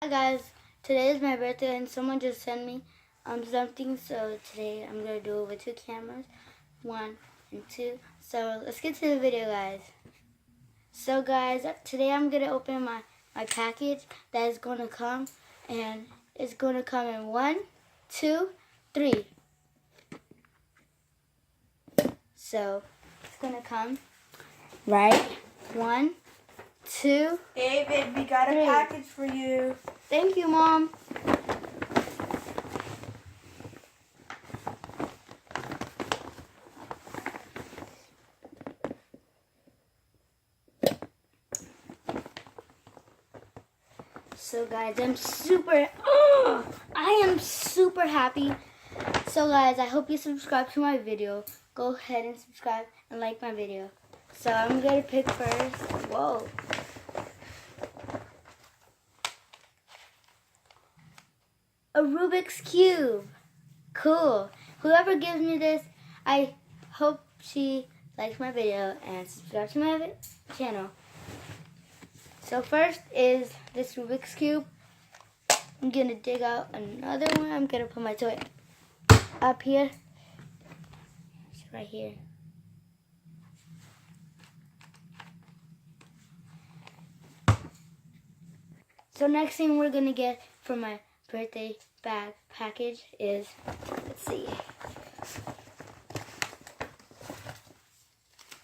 Hi guys, today is my birthday and someone just sent me something, so today I'm going to do it with two cameras, one and two. So let's get to the video, guys. So guys, today I'm going to open my package that is going to come, and it's going to come in 1, 2, 3. So it's going to come right 1, 2, David, we got a package for you. Thank you, Mom. So guys, I am super happy. So guys, I hope you subscribe to my video. Go ahead and subscribe and like my video. So I'm going to pick first. Whoa. A Rubik's Cube. Cool. Whoever gives me this, I hope she likes my video and subscribes to my channel. So first is this Rubik's Cube. I'm going to dig out another one. I'm going to put my toy up here. It's right here. So next thing we're going to get for my birthday bag package is, let's see,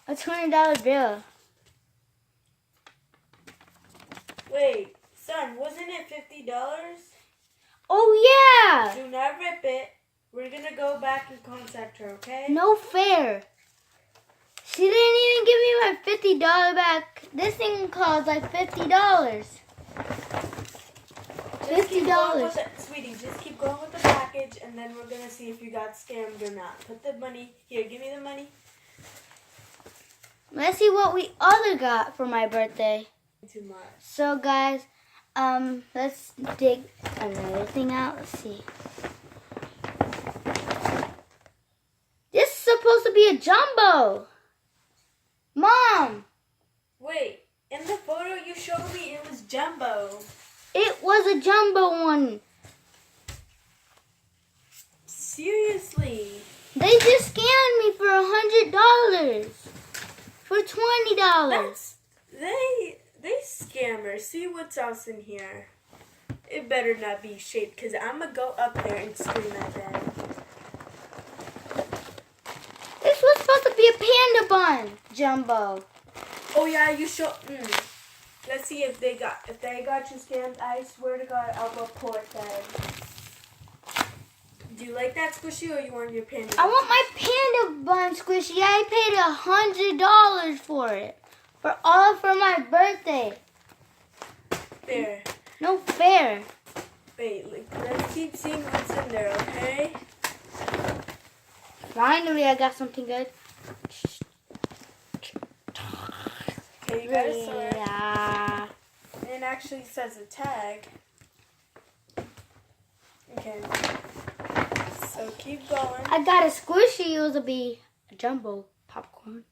a $20 bill. Wait, son, wasn't it $50? Oh yeah! Do not rip it. We're gonna go back and contact her, okay? No fair. She didn't even give me my $50 back. This thing costs like $50. $50. Sweetie, just keep going with the package, and then we're gonna see if you got scammed or not. Put the money here. Give me the money. Let's see what we other got for my birthday. Too much. So guys, let's dig another thing out. Let's see. This is supposed to be a jumbo. Mom! Wait, in the photo you showed me, it was jumbo. It was a jumbo one. Seriously? They just scammed me for $100. For $20. They scammers. See what's else in here. It better not be shaped, because I'm going to go up there and scream at them. This was supposed to be a panda bun jumbo. Oh yeah, you show. Let's see if they got you scammed. I swear to God, I'll report them. Do you like that squishy, or you want your panda? I want my panda bun squishy. I paid $100 for it. For my birthday. Fair. No fair. Wait, let's keep seeing what's in there, okay? Finally, I got something good. Okay, you got a sword. Yeah. It actually says a tag. Okay. So keep going. I got a squishy. It was a jumbo popcorn.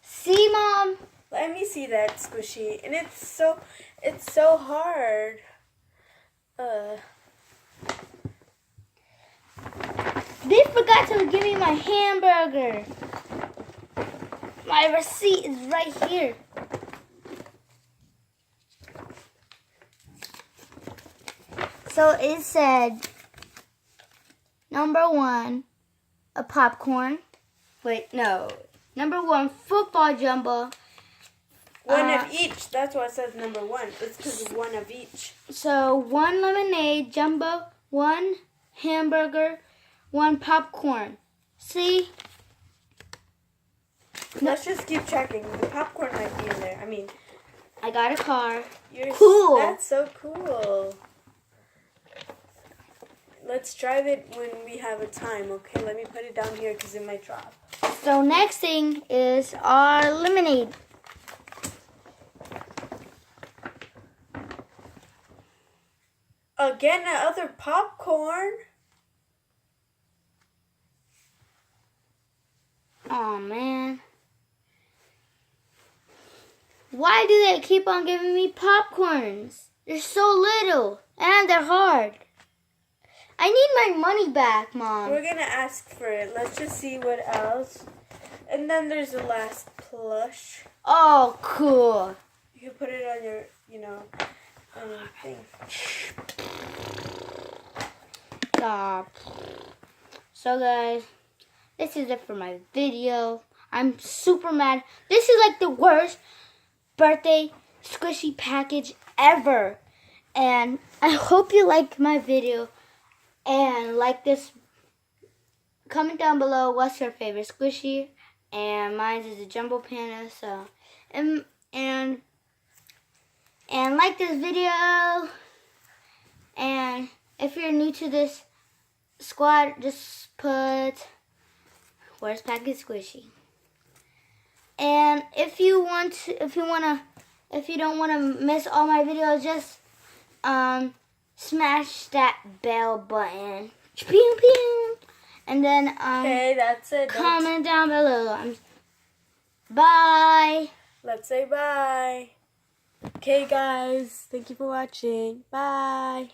See, Mom? Let me see that squishy. And it's so hard. They forgot to give me my hamburger. My receipt is right here. So it said, number 1, a popcorn. Wait, no. Number 1, football jumbo. One of each. That's why it says number 1. It's because of one of each. So 1 lemonade jumbo, 1 hamburger, 1 popcorn. See? Let's just keep checking. The popcorn might be in there. I mean, I got a car. Cool. That's so cool. Let's drive it when we have a time, okay? Let me put it down here because it might drop. So next thing is our lemonade. Again, another popcorn. Oh man. Why do they keep on giving me popcorns? They're so little and they're hard. I need my money back, Mom. We're gonna ask for it. Let's just see what else. And then there's the last plush. Oh, cool. You can put it on your, on your thing. Stop. So, guys, this is it for my video. I'm super mad. This is like the worst birthday squishy package ever. And I hope you like my video. And like this. Comment down below what's your favorite squishy. And mine is a Jumbo Panda. So, and like this video. And if you're new to this squad, just put worst package squishy. And if you don't want to miss all my videos, just smash that bell button. Pew, pew. And then Okay, that's it. Comment down below. Bye. Let's say bye. Okay, guys. Thank you for watching. Bye.